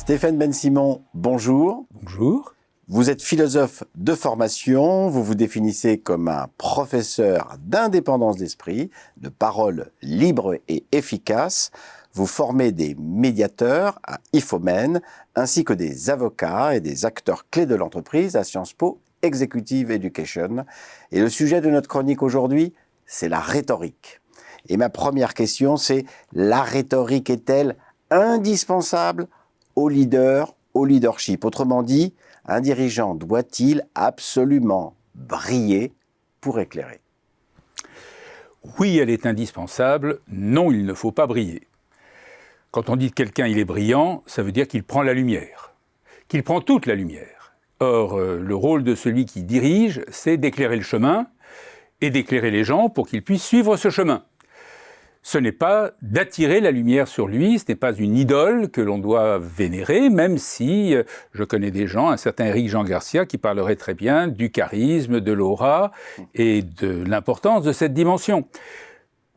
Stéphane Ben-Simon, bonjour. Bonjour. Vous êtes philosophe de formation, vous vous définissez comme un professeur d'indépendance d'esprit, de parole libre et efficace. Vous formez des médiateurs à IFOMEN, ainsi que des avocats et des acteurs clés de l'entreprise à Sciences Po Executive Education. Et le sujet de notre chronique aujourd'hui, c'est la rhétorique. Et ma première question, c'est: la rhétorique est-elle indispensable au leader, au leadership? Autrement dit, un dirigeant doit-il absolument briller pour éclairer? Oui, elle est indispensable. Non, il ne faut pas briller. Quand on dit que quelqu'un il est brillant, ça veut dire qu'il prend la lumière, qu'il prend toute la lumière. Or, le rôle de celui qui dirige, c'est d'éclairer le chemin et d'éclairer les gens pour qu'ils puissent suivre ce chemin. Ce n'est pas d'attirer la lumière sur lui, ce n'est pas une idole que l'on doit vénérer, même si je connais des gens, un certain Éric Jean Garcia, qui parlerait très bien du charisme, de l'aura et de l'importance de cette dimension.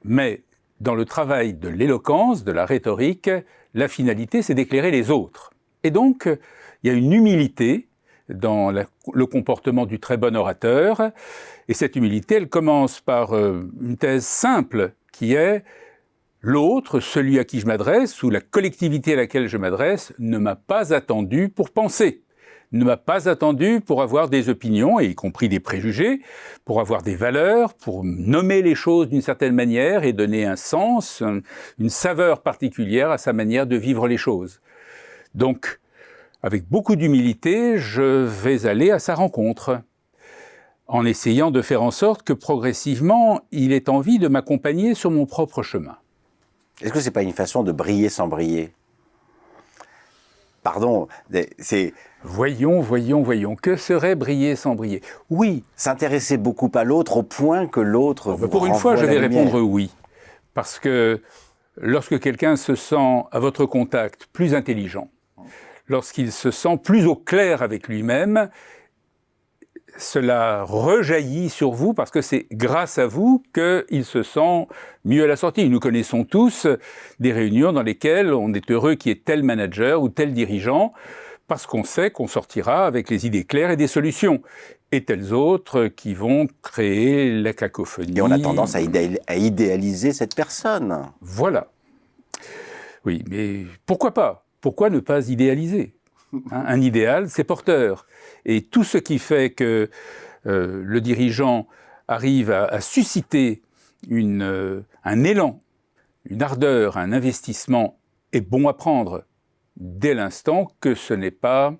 Mais dans le travail de l'éloquence, de la rhétorique, la finalité, c'est d'éclairer les autres. Et donc, il y a une humilité dans le comportement du très bon orateur, et cette humilité, elle commence par une thèse simple, qui est: l'autre, celui à qui je m'adresse, ou la collectivité à laquelle je m'adresse, ne m'a pas attendu pour penser, ne m'a pas attendu pour avoir des opinions, et y compris des préjugés, pour avoir des valeurs, pour nommer les choses d'une certaine manière et donner un sens, une saveur particulière à sa manière de vivre les choses. Donc, avec beaucoup d'humilité, je vais aller à sa rencontre, en essayant de faire en sorte que progressivement, il ait envie de m'accompagner sur mon propre chemin. Est-ce que ce n'est pas une façon de briller sans briller? Pardon, c'est... Voyons. Que serait briller sans briller? Oui. S'intéresser beaucoup à l'autre au point que l'autre vous Pour une fois, je vais répondre oui. Parce que lorsque quelqu'un se sent à votre contact plus intelligent, lorsqu'il se sent plus au clair avec lui-même, cela rejaillit sur vous parce que c'est grâce à vous qu'il se sent mieux à la sortie. Nous connaissons tous des réunions dans lesquelles on est heureux qu'il y ait tel manager ou tel dirigeant parce qu'on sait qu'on sortira avec les idées claires et des solutions. Et tels autres qui vont créer la cacophonie. Et on a tendance à idéaliser cette personne. Voilà. Oui, mais pourquoi pas? Pourquoi ne pas idéaliser? Un idéal, c'est porteur. Et tout ce qui fait que le dirigeant arrive à susciter un élan, une ardeur, un investissement est bon à prendre dès l'instant que ce n'est pas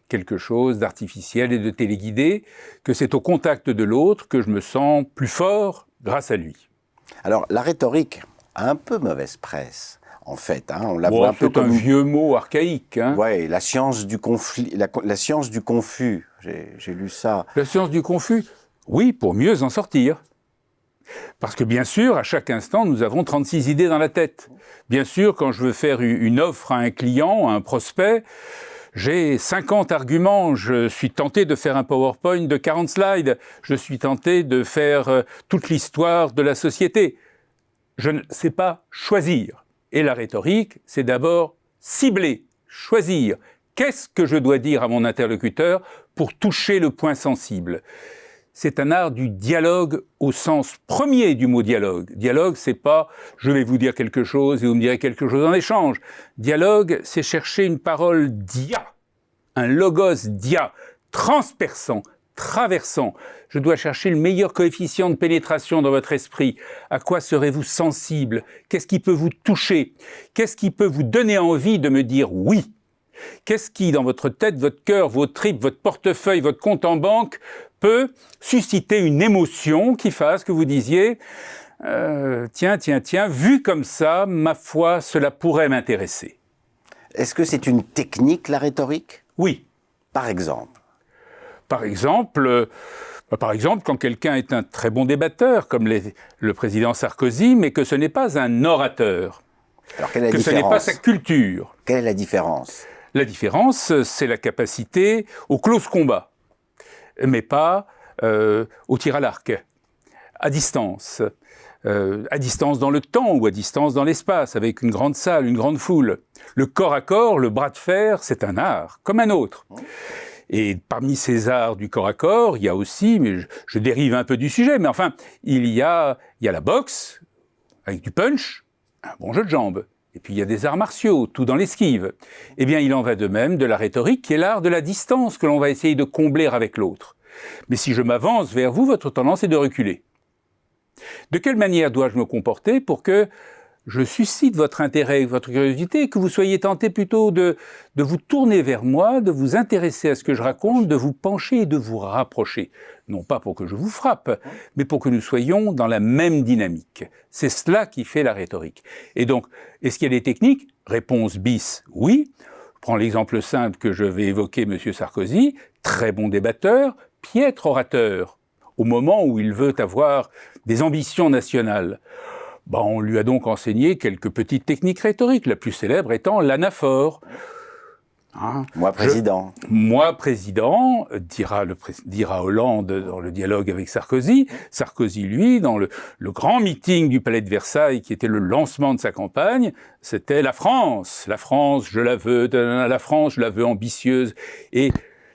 quelque chose d'artificiel et de téléguidé, que c'est au contact de l'autre que je me sens plus fort grâce à lui. Alors, la rhétorique a un peu mauvaise presse. En fait, on la voit un peu comme un vieux mot archaïque. Oui, la science du conflit, la science du confus. J'ai lu ça. La science du confus, oui, pour mieux en sortir. Parce que bien sûr, à chaque instant, nous avons 36 idées dans la tête. Bien sûr, quand je veux faire une offre à un client, à un prospect, j'ai 50 arguments. Je suis tenté de faire un PowerPoint de 40 slides. Je suis tenté de faire toute l'histoire de la société. Je ne sais pas choisir. Et la rhétorique, c'est d'abord cibler, choisir. Qu'est-ce que je dois dire à mon interlocuteur pour toucher le point sensible? C'est un art du dialogue au sens premier du mot dialogue. Dialogue, c'est pas « je vais vous dire quelque chose et vous me direz quelque chose en échange ». Dialogue, c'est chercher une parole dia, un logos dia, transperçant, traversant. Je dois chercher le meilleur coefficient de pénétration dans votre esprit. À quoi serez-vous sensible? Qu'est-ce qui peut vous toucher? Qu'est-ce qui peut vous donner envie de me dire oui? Qu'est-ce qui, dans votre tête, votre cœur, vos tripes, votre portefeuille, votre compte en banque, peut susciter une émotion qui fasse que vous disiez tiens, vu comme ça, ma foi, cela pourrait m'intéresser. Est-ce que c'est une technique, la rhétorique? Oui. Par exemple? Par exemple, quand quelqu'un est un très bon débatteur, comme le président Sarkozy, mais que ce n'est pas un orateur. Alors, quelle est la différence? Ce n'est pas sa culture. Quelle est la différence? La différence, c'est la capacité au close combat, mais pas au tir à l'arc, à distance, à distance dans le temps ou à distance dans l'espace, avec une grande salle, une grande foule. Le corps à corps, le bras de fer, c'est un art, comme un autre. Et parmi ces arts du corps à corps, il y a aussi, mais je dérive un peu du sujet, mais enfin, il y a la boxe, avec du punch, un bon jeu de jambes. Et puis il y a des arts martiaux, tout dans l'esquive. Eh bien, il en va de même de la rhétorique, qui est l'art de la distance que l'on va essayer de combler avec l'autre. Mais si je m'avance vers vous, votre tendance est de reculer. De quelle manière dois-je me comporter pour que je suscite votre intérêt, votre curiosité, que vous soyez tenté plutôt de vous tourner vers moi, de vous intéresser à ce que je raconte, de vous pencher et de vous rapprocher. Non pas pour que je vous frappe, mais pour que nous soyons dans la même dynamique. C'est cela qui fait la rhétorique. Et donc, est-ce qu'il y a des techniques? Réponse bis, oui. Je prends l'exemple simple que je vais évoquer, M. Sarkozy, très bon débatteur, piètre orateur, au moment où il veut avoir des ambitions nationales. On lui a donc enseigné quelques petites techniques rhétoriques, la plus célèbre étant l'anaphore. Moi président. Moi président, dira Hollande dans le dialogue avec Sarkozy. Sarkozy, lui, dans le grand meeting du Palais de Versailles, qui était le lancement de sa campagne, c'était la France. La France, je la veux ambitieuse. Et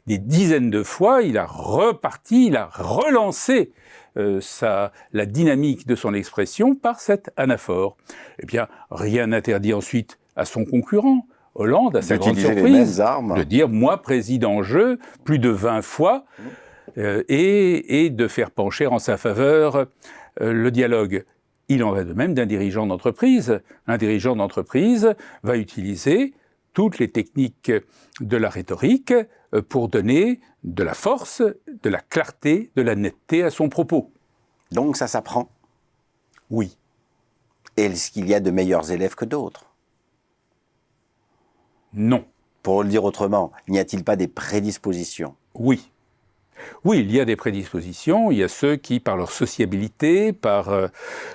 des dizaines de fois, il a relancé la dynamique de son expression par cette anaphore. Eh bien, rien n'interdit ensuite à son concurrent, Hollande, à sa grande surprise, de dire « moi, président, je », plus de 20 fois, et de faire pencher en sa faveur le dialogue. Il en va de même d'un dirigeant d'entreprise. Un dirigeant d'entreprise va utiliser toutes les techniques de la rhétorique pour donner de la force, de la clarté, de la netteté à son propos. Donc ça s'apprend? Oui. Est-ce qu'il y a de meilleurs élèves que d'autres? Non. Pour le dire autrement, n'y a-t-il pas des prédispositions? Oui. Oui, il y a des prédispositions. Il y a ceux qui, par leur sociabilité, par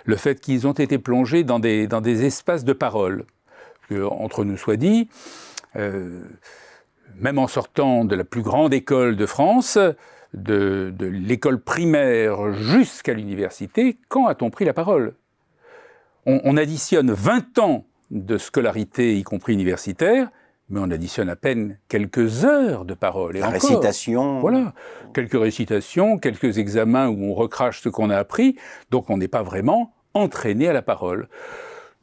le fait qu'ils ont été plongés dans des espaces de parole. Entre nous soit dit, même en sortant de la plus grande école de France, de l'école primaire jusqu'à l'université, quand a-t-on pris la parole? On additionne 20 ans de scolarité, y compris universitaire, mais on additionne à peine quelques heures de parole. Et la encore, récitation. Voilà, quelques récitations, quelques examens où on recrache ce qu'on a appris, donc on n'est pas vraiment entraîné à la parole.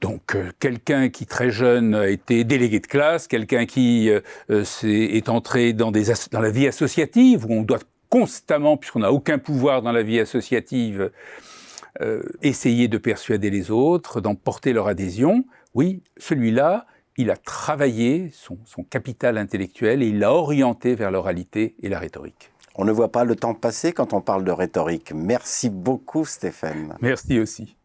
Donc quelqu'un qui très jeune a été délégué de classe, quelqu'un qui est entré dans la vie associative, où on doit constamment, puisqu'on n'a aucun pouvoir dans la vie associative, essayer de persuader les autres, d'emporter leur adhésion, oui, celui-là, il a travaillé son capital intellectuel et il l'a orienté vers l'oralité et la rhétorique. On ne voit pas le temps passer quand on parle de rhétorique. Merci beaucoup, Stéphane. Merci aussi.